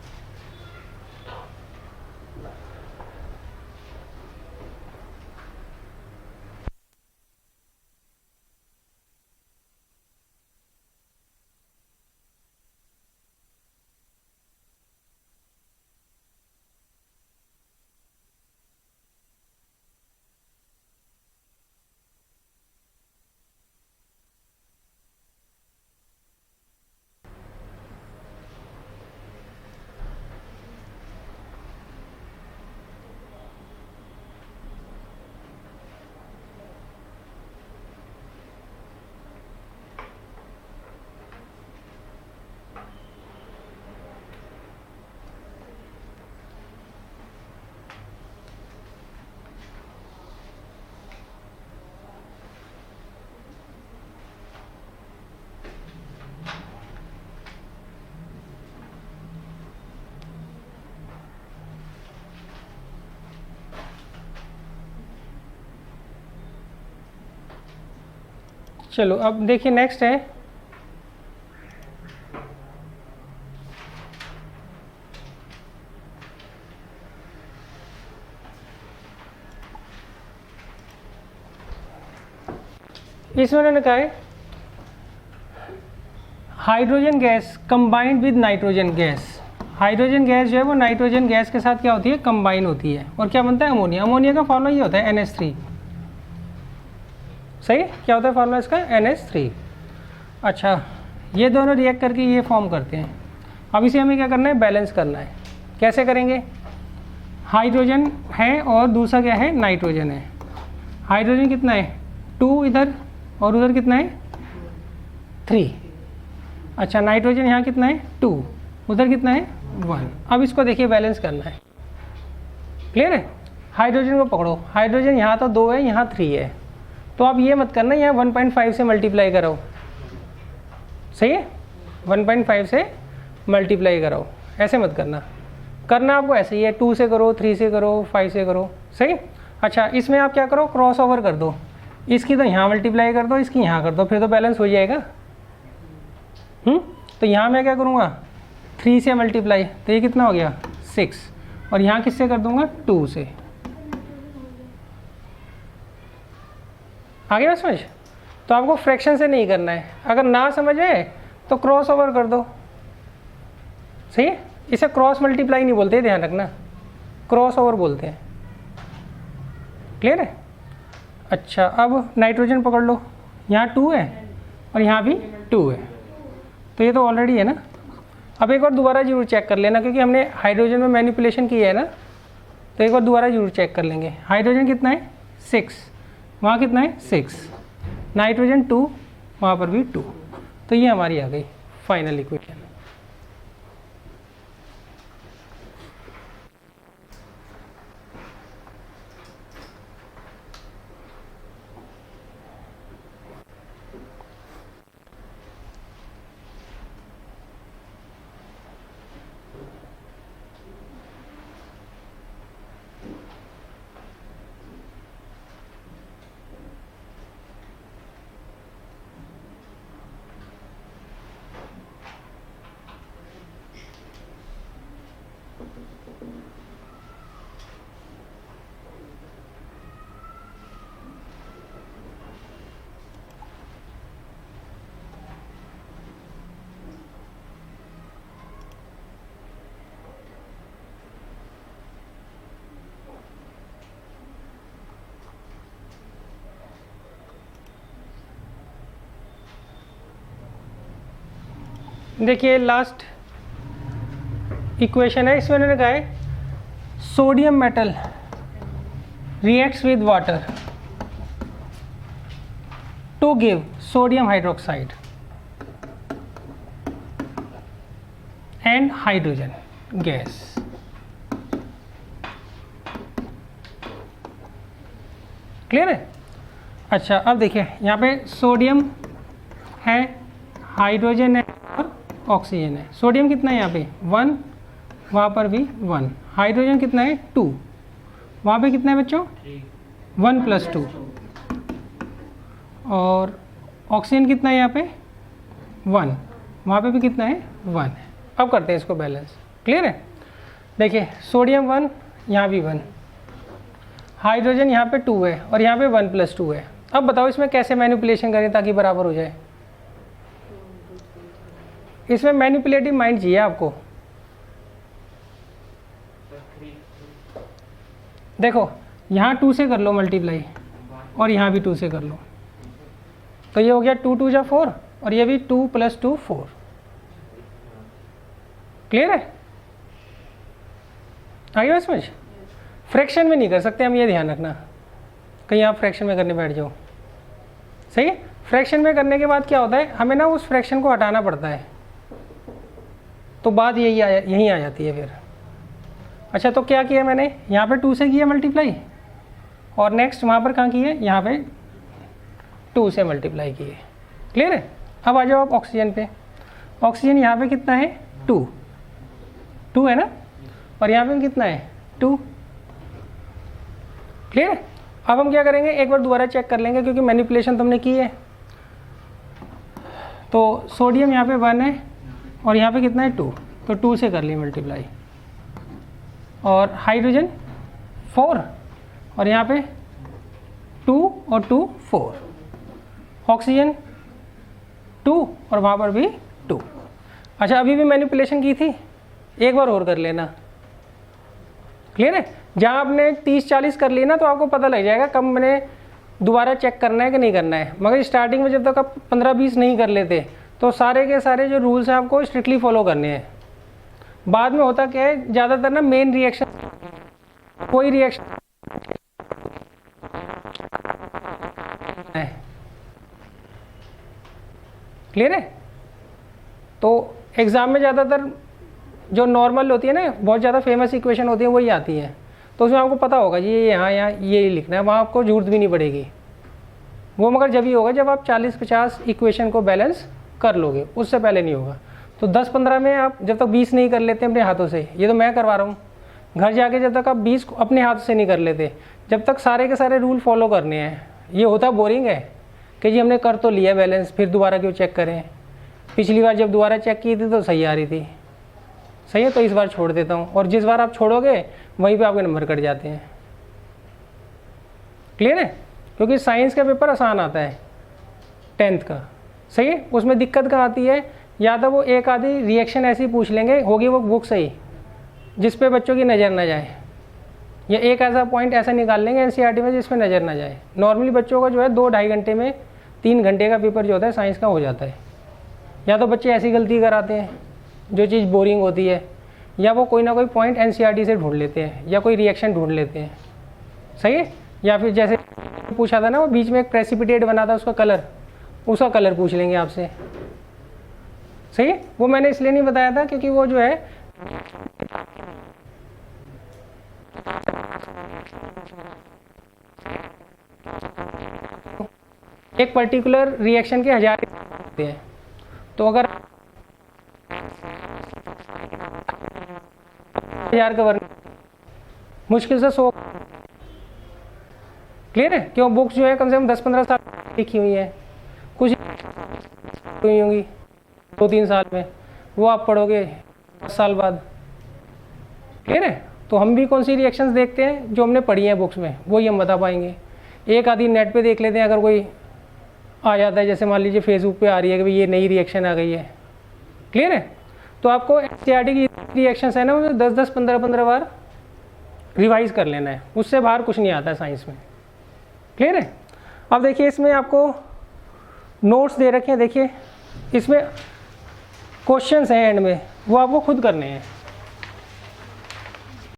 चलो अब देखिए नेक्स्ट है इसमें उन्होंने कहा है hydrogen gas combined with nitrogen gas. Hydrogen gas जो है वो नाइट्रोजन गैस के साथ क्या होती है, कंबाइन होती है, और क्या बनता है, अमोनिया। अमोनिया का फॉर्मूला ये होता है NH3। सही, क्या होता है फॉर्मूला इसका, NH3। अच्छा, ये दोनों रिएक्ट करके ये फॉर्म करते हैं। अब इसे हमें क्या करना है, बैलेंस करना है। कैसे करेंगे, हाइड्रोजन है और दूसरा क्या है, नाइट्रोजन है। हाइड्रोजन कितना है 2 इधर, और उधर कितना है 3। अच्छा, नाइट्रोजन यहाँ कितना है 2, उधर कितना है 1। अब इसको देखिए बैलेंस करना है। क्लियर है। हाइड्रोजन को पकड़ो, हाइड्रोजन यहाँ तो 2 है, यहाँ 3 है, तो आप ये मत करना यहाँ 1.5 से मल्टीप्लाई करो। सही है, 1.5 से मल्टीप्लाई करो, ऐसे मत करना। करना आपको ऐसे ही है, 2 से करो, 3 से करो, 5 से करो। सही। अच्छा, इसमें आप क्या करो, क्रॉस ओवर कर दो। इसकी तो यहाँ मल्टीप्लाई कर दो, इसकी यहाँ कर दो, फिर तो बैलेंस हो जाएगा। तो यहाँ मैं क्या करूँगा, 3 से मल्टीप्लाई, तो ये कितना हो गया 6, और यहाँ किससे कर दूंगा 2 से। आ गया समझ। तो आपको फ्रैक्शन से नहीं करना है, अगर ना समझ आए तो क्रॉस ओवर कर दो। सही है, इसे क्रॉस मल्टीप्लाई नहीं बोलते, ध्यान रखना, क्रॉस ओवर बोलते हैं। क्लियर है। अच्छा, अब नाइट्रोजन पकड़ लो, यहाँ 2 है और यहाँ भी 2 है, तो ये तो ऑलरेडी है ना। अब एक बार दोबारा जरूर चेक कर लेना, क्योंकि हमने हाइड्रोजन में मैनिपुलेशन की है ना, तो एक बार दोबारा जरूर चेक कर लेंगे। हाइड्रोजन कितना है 6, वहाँ कितना है 6, नाइट्रोजन 2, वहाँ पर भी 2, तो ये हमारी आ गई फाइनल इक्वेशन। देखिए लास्ट इक्वेशन है, इसमें उन्होंने कहा है sodium metal reacts with water to give sodium hydroxide and hydrogen gas. Clear है। अच्छा, अब देखिए यहाँ पे सोडियम है, हाइड्रोजन है और ऑक्सीजन है। सोडियम कितना है यहाँ पे 1, वहाँ पर भी 1। हाइड्रोजन कितना है 2, वहाँ पे कितना है बच्चों 1 + 2। और ऑक्सीजन कितना है यहाँ पे 1, वहाँ पे भी कितना है 1 है। अब करते हैं इसको बैलेंस। क्लियर है। देखिए सोडियम 1, यहाँ भी 1, हाइड्रोजन यहाँ पे 2 है और यहाँ पे 1 + 2 है। अब बताओ इसमें कैसे मैनिपुलेशन करें ताकि बराबर हो जाए। इसमें मैनिपुलेटिव माइंड चाहिए आपको। देखो यहाँ 2 से कर लो मल्टीप्लाई और यहाँ भी 2 से कर लो, तो ये हो गया 2 × 2 = 4 और ये भी 2 + 2 4। क्लियर है। आगे बात समझ। फ्रैक्शन में नहीं कर सकते हम, ये ध्यान रखना, कहीं आप फ्रैक्शन में करने बैठ जाओ। सही है। फ्रैक्शन में करने के बाद क्या होता है, हमें ना उस फ्रैक्शन को हटाना पड़ता है, तो बात यही आ जाती है फिर। अच्छा, तो क्या किया मैंने, यहाँ पे 2 से किया मल्टीप्लाई और नेक्स्ट वहाँ पर कहाँ किए, यहाँ पे 2 से मल्टीप्लाई किए। क्लियर है। अब आ जाओ आप ऑक्सीजन पे। ऑक्सीजन यहाँ पे कितना है 2 है ना, और यहाँ पे कितना है 2। क्लियर है। अब हम क्या करेंगे, एक बार दोबारा चेक कर लेंगे क्योंकि मैनिपुलेशन तुमने की है। तो सोडियम यहाँ पे 1 है और यहाँ पे कितना है 2, तो 2 से कर लिए मल्टीप्लाई। और हाइड्रोजन 4 और यहाँ पे 2 और 2 4। ऑक्सीजन 2 और वहाँ पर भी 2। अच्छा, अभी भी मैनिपुलेशन की थी, एक बार और कर लेना। क्लियर है? जहाँ आपने 30-40 कर ली ना तो आपको पता लग जाएगा कब मैंने दोबारा चेक करना है कि नहीं करना है। मगर स्टार्टिंग में जब तक आप 15-20 नहीं कर लेते तो सारे के सारे जो रूल्स हैं आपको स्ट्रिक्टली फॉलो करने हैं। बाद में होता क्या है, ज़्यादातर ना मेन रिएक्शन, कोई रिएक्शन है। क्लियर है? तो एग्ज़ाम में ज़्यादातर जो नॉर्मल होती है ना, बहुत ज़्यादा फेमस इक्वेशन होती है वही आती है, तो उसमें आपको पता होगा जी ये यहाँ ये लिखना है, वहाँ आपको जरूरत भी नहीं पड़ेगी वो। मगर जब ही होगा जब आप 40-50 इक्वेशन को बैलेंस कर लोगे, उससे पहले नहीं होगा। तो 10-15 में आप जब तक 20 नहीं कर लेते अपने हाथों से, ये तो मैं करवा रहा हूँ, घर जाके जब तक आप 20 अपने हाथ से नहीं कर लेते, जब तक सारे के सारे रूल फॉलो करने हैं, ये होता बोरिंग है कि जी हमने कर तो लिया बैलेंस, फिर दोबारा क्यों चेक करें। पिछली बार जब दोबारा चेक की थी तो सही आ रही थी, सही है, तो इस बार छोड़ देता हूँ। और जिस बार आप छोड़ोगे वहीं पे आपके नंबर कट जाते हैं। क्लियर है? क्योंकि साइंस का पेपर आसान आता है 10th का, सही है। उसमें दिक्कत कहाँ आती है, या तो वो एक आधी रिएक्शन ऐसी पूछ लेंगे, होगी वो बुक सही, जिस पे बच्चों की नज़र ना जाए, या एक ऐसा पॉइंट ऐसा निकाल लेंगे एनसीईआरटी में जिस पे नज़र ना जाए। नॉर्मली बच्चों का जो है 2-2.5 घंटे में 3 घंटे का पेपर जो होता है साइंस का हो जाता है। या तो बच्चे ऐसी गलती कराते हैं जो चीज़ बोरिंग होती है, या वो कोई ना कोई पॉइंट एनसीईआरटी से ढूंढ लेते हैं, या कोई रिएक्शन ढूंढ लेते हैं, सही है। या फिर जैसे पूछा था ना, वो बीच में एक प्रेसिपिटेट बना था, उसका कलर पूछ लेंगे आपसे, सही है। वो मैंने इसलिए नहीं बताया था क्योंकि वो जो है एक पर्टिकुलर रिएक्शन के 1000 होते हैं, तो अगर 1000 का वर्ग मुश्किल से 100। क्लियर है? क्यों, बुक्स जो है कम से कम 10-15 साल लिखी हुई है, कुछ हुई होंगी 2-3 साल में, वो आप पढ़ोगे 10 साल बाद। क्लियर है? तो हम भी कौन सी रिएक्शंस देखते हैं जो हमने पढ़ी हैं बुक्स में, वही हम बता पाएंगे। एक आधी नेट पे देख लेते हैं, अगर कोई आ जाता है, जैसे मान लीजिए फेसबुक पे आ रही है कि भाई ये नई रिएक्शन आ गई है। क्लियर है? तो आपको एनसीईआरटी की रिएक्शंस है ना, वो 10-10, 15-15 बार रिवाइज कर लेना है, उससे बाहर कुछ नहीं आता है साइंस में। क्लियर है? अब देखिए इसमें आपको नोट्स दे रखे हैं, देखिए इसमें क्वेश्चंस हैं एंड में, वो आपको खुद करने हैं।